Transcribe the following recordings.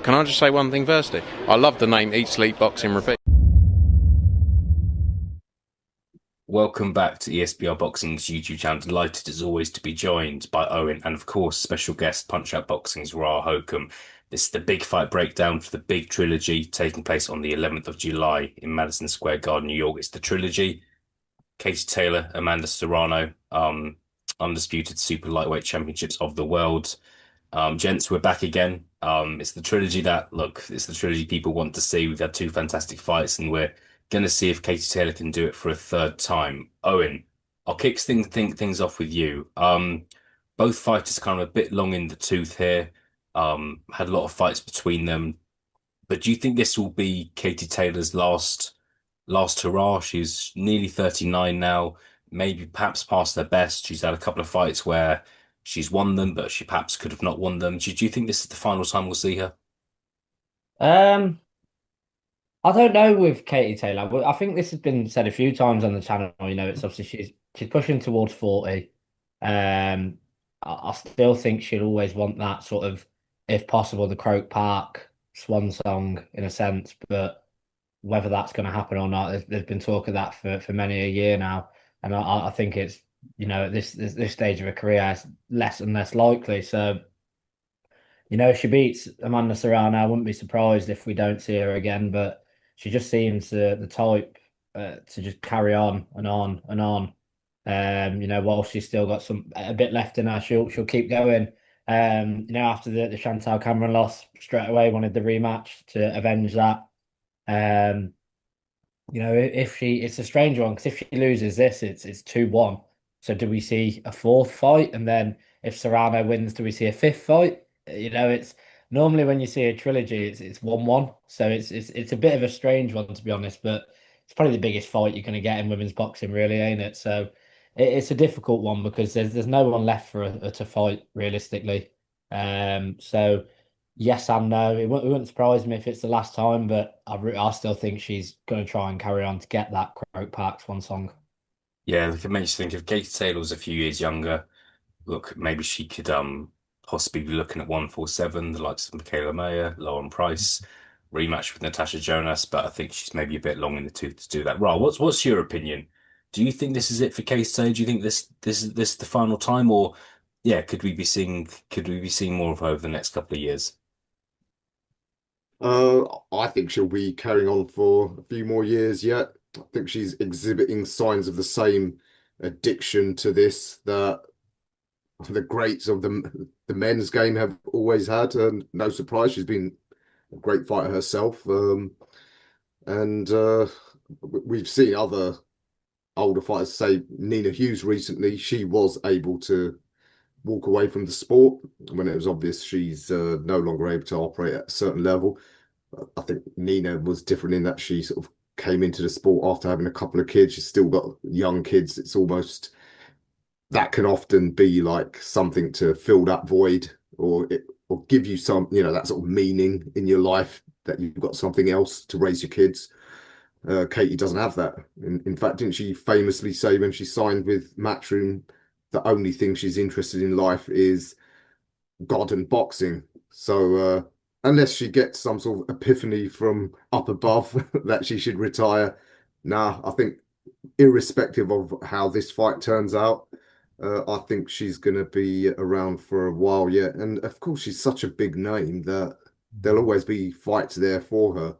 Can I just say one thing firstly? I love the name Eat Sleep Boxing Repeat. Welcome back to ESBR Boxing's YouTube channel. Delighted as always to be joined by Owen and of course special guest Punch Out Boxing's Ra Hokum. This is the big fight breakdown for the big trilogy taking place on the 11th of July in Madison Square Garden, New York. It's the trilogy. Katie Taylor, Amanda Serrano, undisputed super lightweight championships of the world. Gents, we're back again. It's the trilogy it's the trilogy people want to see. We've had two fantastic fights, and we're going to see if Katie Taylor can do it for a third time. Owen, I'll kick things off with you. Both fighters kind of a bit long in the tooth here. Had a lot of fights between them, but do you think this will be Katie Taylor's last hurrah? She's nearly 39 now, maybe perhaps past her best. She's had a couple of fights where she's won them, but she perhaps could have not won them. Do you think this is the final time we'll see her? Um, I don't know with Katie Taylor, but I think this has been said a few times on the channel. It's obviously she's pushing towards 40. I still think she'll always want that sort of, if possible, the Croke Park swan song in a sense. But whether that's going to happen or not, there's been talk of that for many a year now, and I think it's at this stage of her career, it's less and less likely. So. If she beats Amanda Serrano, I wouldn't be surprised if we don't see her again. But she just seems the type to just carry on and on and on. While she's still got a bit left in her, she'll keep going. After the Chantal Cameron loss, straight away wanted the rematch to avenge that. Um, if it's a strange one because if she loses this, it's 2-1. So do we see a fourth fight? And then if Serrano wins, do we see a fifth fight? It's normally when you see a trilogy, it's 1-1. So it's a bit of a strange one to be honest, but it's probably the biggest fight you're going to get in women's boxing, really, ain't it? So it's a difficult one because there's no one left for her to fight realistically. So yes and no. It wouldn't surprise me if it's the last time, but I still think she's going to try and carry on to get that Croke Park one song. Yeah, like it makes you think if Katie Taylor was a few years younger, look, maybe she could possibly be looking at 147, the likes of Michaela Mayer, Lauren Price, rematch with Natasha Jonas, but I think she's maybe a bit long in the tooth to do that. Right, what's your opinion? Do you think this is it for Katie Taylor? Do you think this is the final time, or yeah, could we be seeing more of her over the next couple of years? I think she'll be carrying on for a few more years yet. I think she's exhibiting signs of the same addiction to this that the greats of the men's game have always had. And no surprise, she's been a great fighter herself. And we've seen other older fighters, say Nina Hughes recently. She was able to walk away from the sport when it was obvious she's no longer able to operate at a certain level. I think Nina was different in that she sort of came into the sport after having a couple of kids. She's still got young kids. It's almost that can often be like something to fill that void or give you some, that sort of meaning in your life that you've got something else to raise your kids. Katie doesn't have that. In fact, didn't she famously say when she signed with Matchroom, the only thing she's interested in life is God and boxing. So unless she gets some sort of epiphany from up above that she should retire, nah, I think irrespective of how this fight turns out, I think she's going to be around for a while yet. And of course, she's such a big name that there'll always be fights there for her.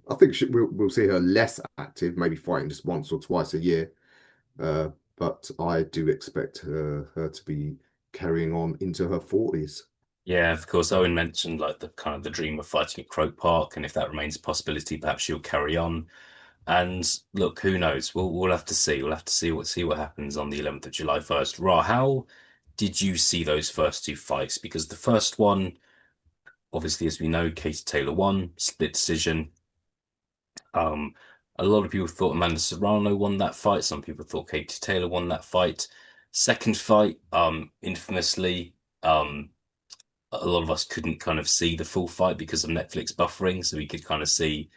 I think we'll see her less active, maybe fighting just once or twice a year. Uh, but I do expect her to be carrying on into her 40s. Yeah, of course. Owen mentioned like the kind of the dream of fighting at Croke Park, and if that remains a possibility, perhaps she'll carry on. And look, who knows? We'll have to see. We'll have to see what happens on the 11th of July first. Ra, how did you see those first two fights? Because the first one, obviously, as we know, Katie Taylor won, split decision. Um, a lot of people thought Amanda Serrano won that fight. Some people thought Katie Taylor won that fight. Second fight, infamously, a lot of us couldn't kind of see the full fight because of Netflix buffering, so we could kind of see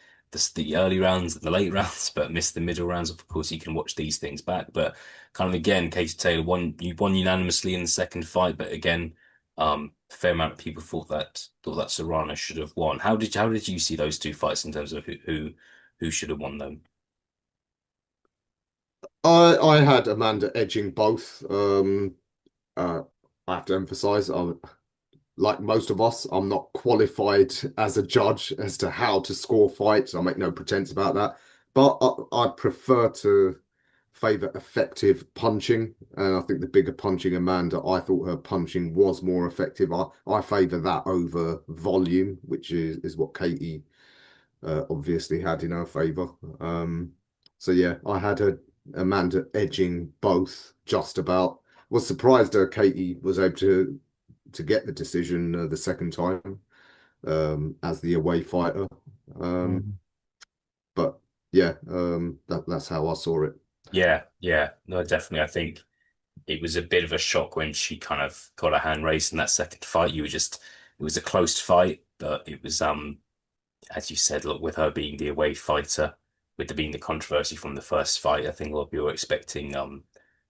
the early rounds and the late rounds, but missed the middle rounds. Of course, you can watch these things back, but kind of again, Katie Taylor won unanimously in the second fight, but again, A fair amount of people thought that Serrano should have won. How did you see those two fights in terms of who should have won them? I had Amanda edging both. Uh, I have to emphasize, like most of us, I'm not qualified as a judge as to how to score fights. I make no pretense about that. But I prefer to favour effective punching. And I think the bigger punching Amanda, I thought her punching was more effective. I favour that over volume, which is what Katie obviously had in her favour. So yeah, I had her Amanda edging both just about. Was surprised Katie was able to get the decision the second time as the away fighter. Um, Mhm. but yeah, that's how I saw it. Yeah, yeah, no, definitely. I think it was a bit of a shock when she kind of got a hand raised in that second fight. It was a close fight, but it was as you said, look, with her being the away fighter, with there being the controversy from the first fight, I think a lot of people were expecting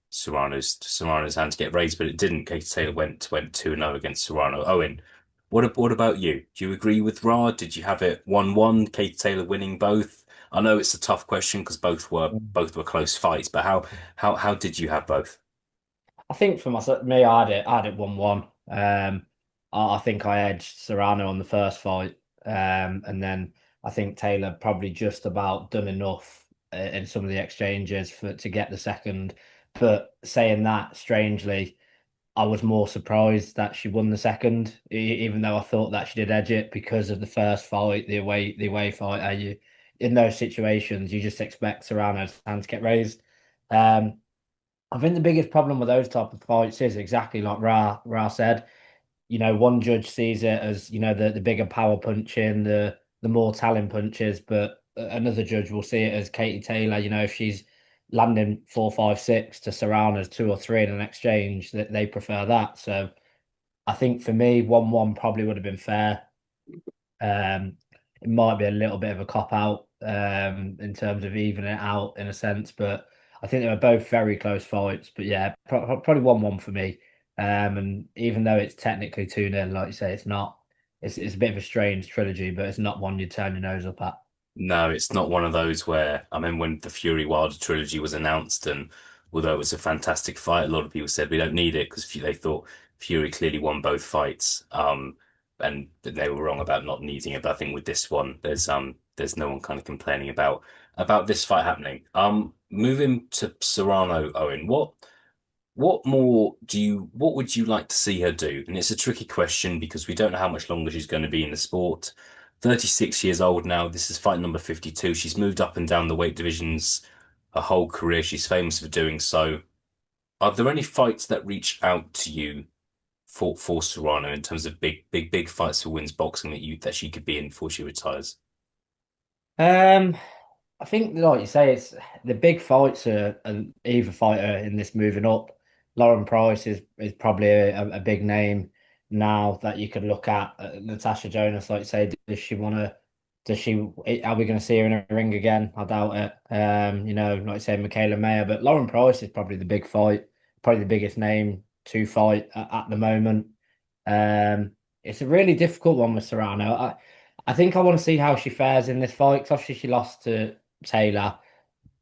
Serrano's hand to get raised, but it didn't. Katie Taylor went 2-0 against Serrano. Owen, what about you? Do you agree with Ra? Did you have it 1-1, Katie Taylor winning both? I know it's a tough question because both were close fights, but how did you have both? I think for myself, me, I had it 1-1. I think I edged Serrano on the first fight, and then I think Taylor probably just about done enough in some of the exchanges for to get the second. But saying that, strangely, I was more surprised that she won the second, even though I thought that she did edge it because of the first fight, the away fight. You in those situations, you just expect Serrano's hand to get raised. Um, I think the biggest problem with those type of fights is exactly like Ra said. One judge sees it as, the bigger power punching, the more talent punches, but another judge will see it as Katie Taylor, if she's landing 4, 5, 6 to Serrano's 2 or 3 in an exchange, that they prefer that. So I think for me, 1-1 probably would have been fair. Um, it might be a little bit of a cop out in terms of evening it out in a sense, but I think they were both very close fights. But yeah, probably 1-1 for me. And even though it's technically 2-0, like you say, it's not. It's a bit of a strange trilogy, but it's not one you turn your nose up at. No, it's not one of those where, I mean, when the Fury Wilder trilogy was announced, and although it was a fantastic fight, a lot of people said we don't need it because they thought Fury clearly won both fights. And they were wrong about not needing it. But I think with this one, there's no one kind of complaining about this fight happening. Moving to Serrano, Owen, what would you like to see her do? And it's a tricky question because we don't know how much longer she's going to be in the sport. 36 years old now. This is fight number 52. She's moved up and down the weight divisions her whole career. She's famous for doing so. Are there any fights that reach out to you for Serrano in terms of big fights for women's boxing that she could be in before she retires? Um, I think, like you say, it's the big fights are either fighter in this moving up. Lauren Price is probably a big name now that you could look at. Natasha Jonas, like you say, does she want to? Does she? Are we going to see her in a ring again? I doubt it. Like you say, Michaela Mayer, but Lauren Price is probably the big fight, probably the biggest name to fight at the moment. It's a really difficult one with Serrano. I think I want to see how she fares in this fight. 'Cause obviously, she lost to Taylor.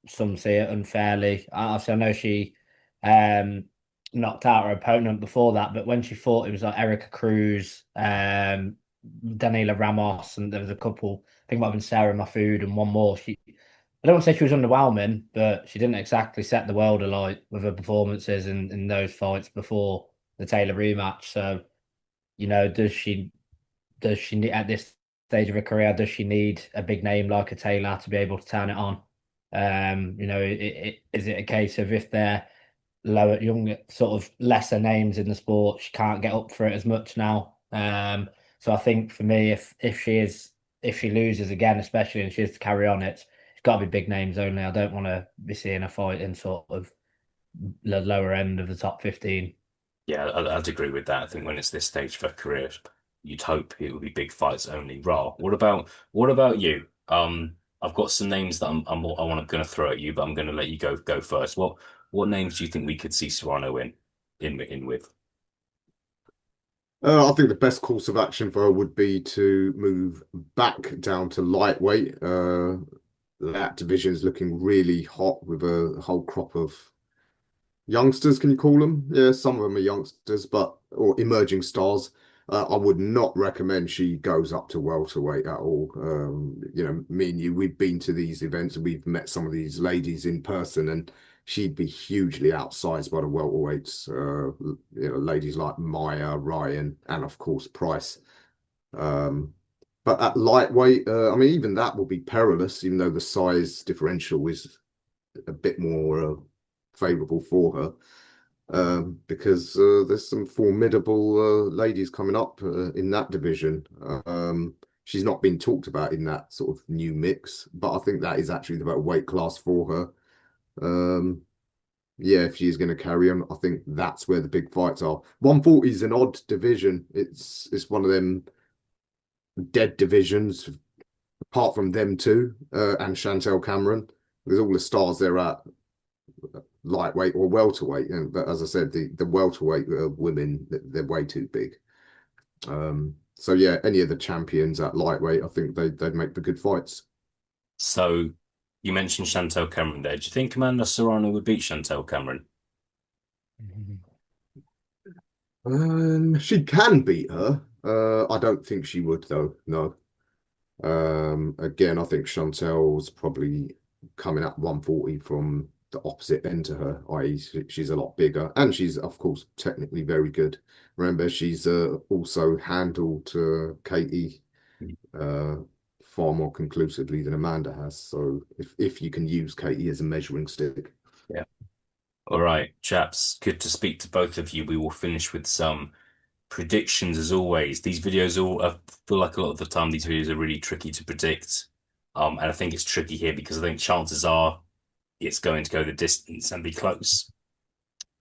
Some see it unfairly. Obviously, I know she um, knocked out her opponent before that, but when she fought, it was like Erica Cruz, Daniela Ramos, and there was a couple. I think it might have been Sarah Mahfood and one more. I don't want to say she was underwhelming, but she didn't exactly set the world alight with her performances in those fights before the Taylor rematch. So, does she need at this stage of her career, does she need a big name like a Taylor to be able to turn it on? Is it a case of if they're lower, young, sort of lesser names in the sport, she can't get up for it as much now? So I think for me, if she loses again, especially and she has to carry on, it's got to be big names only. I don't want to be seeing a fight in sort of the lower end of the top 15. Yeah, I'd agree with that. I think when it's this stage of her career, you'd hope it would be big fights only. Raw. What about you? I've got some names that I'm going to throw at you, but I'm going to let you go first. What names do you think we could see Serrano in with? I think the best course of action for her would be to move back down to lightweight. That division is looking really hot with a whole crop of youngsters, can you call them? Yeah, some of them are youngsters, but or emerging stars. I would not recommend she goes up to welterweight at all. Me and you, we've been to these events and we've met some of these ladies in person, and she'd be hugely outsized by the welterweights. Ladies like Maya, Ryan, and of course Price. Um, but at lightweight, I mean, even that will be perilous, even though the size differential is a bit more favourable for her. Because there's some formidable ladies coming up in that division. She's not been talked about in that sort of new mix, but I think that is actually the better weight class for her. Yeah, if she's going to carry on, I think that's where the big fights are. 140 is an odd division. It's one of them dead divisions, apart from them two and Chantel Cameron. There's all the stars there at lightweight or welterweight. But as I said, the welterweight women, they're way too big. So yeah, any of the champions at lightweight, I think they'd make the good fights. So you mentioned Chantel Cameron there. Do you think Amanda Serrano would beat Chantel Cameron? She can beat her. I don't think she would though. No. Again, I think Chantel's probably coming at 140 from the opposite end to her, i.e., she's a lot bigger, and she's of course technically very good. Remember, she's also handled Katie far more conclusively than Amanda has. So if you can use Katie as a measuring stick. Yeah. All right, chaps. Good to speak to both of you. We will finish with some predictions as always. These videos I feel like a lot of the time these videos are really tricky to predict. And I think it's tricky here because I think chances are it's going to go the distance and be close.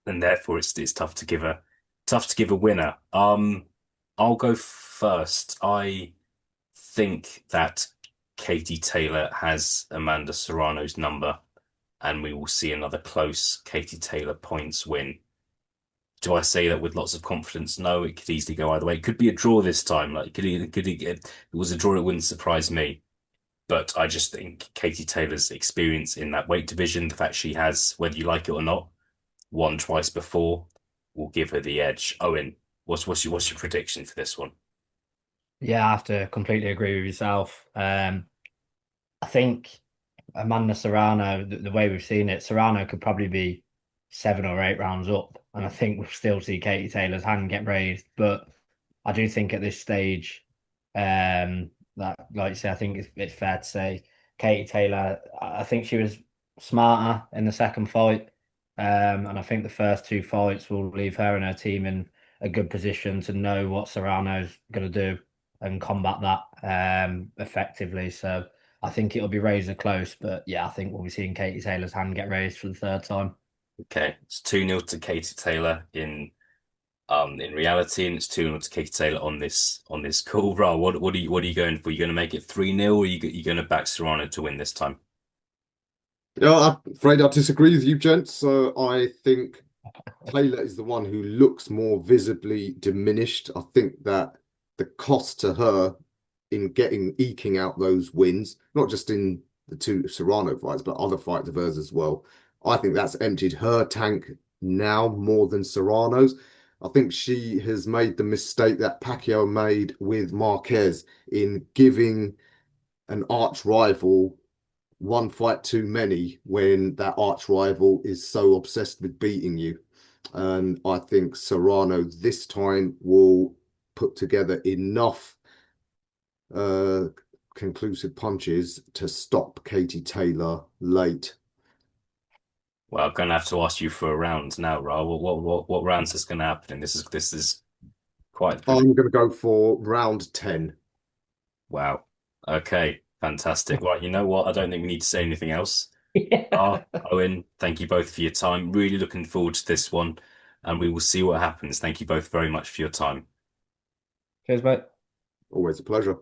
And therefore it's tough to give a winner. I'll go first. I think that Katie Taylor has Amanda Serrano's number, and we will see another close Katie Taylor points win. Do I say that with lots of confidence? No, it could easily go either way. It could be a draw this time. Like if it was a draw, it wouldn't surprise me. But I just think Katie Taylor's experience in that weight division, the fact she has, whether you like it or not, won twice before, will give her the edge. Owen, what's your prediction for this one? Yeah, I have to completely agree with yourself. I think Amanda Serrano, the way we've seen it, Serrano could probably be 7 or 8 rounds up, and I think we'll still see Katie Taylor's hand get raised. But I do think at this stage, that, like you say, I think it's fair to say Katie Taylor. I think she was smarter in the second fight, and I think the first 2 fights will leave her and her team in a good position to know what Serrano's going to do and combat that effectively. So I think it'll be razor close, but yeah, I think we'll be seeing Katie Taylor's hand get raised for the third time. Okay, it's 2-0 to Katie Taylor in reality, and it's 2-0 to Katie Taylor on this call. Ra, what are you going for? You going to make it 3-0, or you going to back Serrano to win this time? Yeah, I'm afraid I disagree with you, gents. So I think Taylor is the one who looks more visibly diminished. I think that the cost to her in eking out those wins, not just in the 2 Serrano fights, but other fights of hers as well. I think that's emptied her tank now more than Serrano's. I think she has made the mistake that Pacquiao made with Marquez in giving an arch rival one fight too many when that arch rival is so obsessed with beating you. And I think Serrano this time will put together enough conclusive punches to stop Katie Taylor late. Well, I'm going to have to ask you for a round now, Ra. What rounds is going to happen? This is quite. I'm going to go for round 10. Wow. Okay. Fantastic. Right. You know what? I don't think we need to say anything else. Owen, thank you both for your time. Really looking forward to this one, and we will see what happens. Thank you both very much for your time. Cheers, mate. Always a pleasure.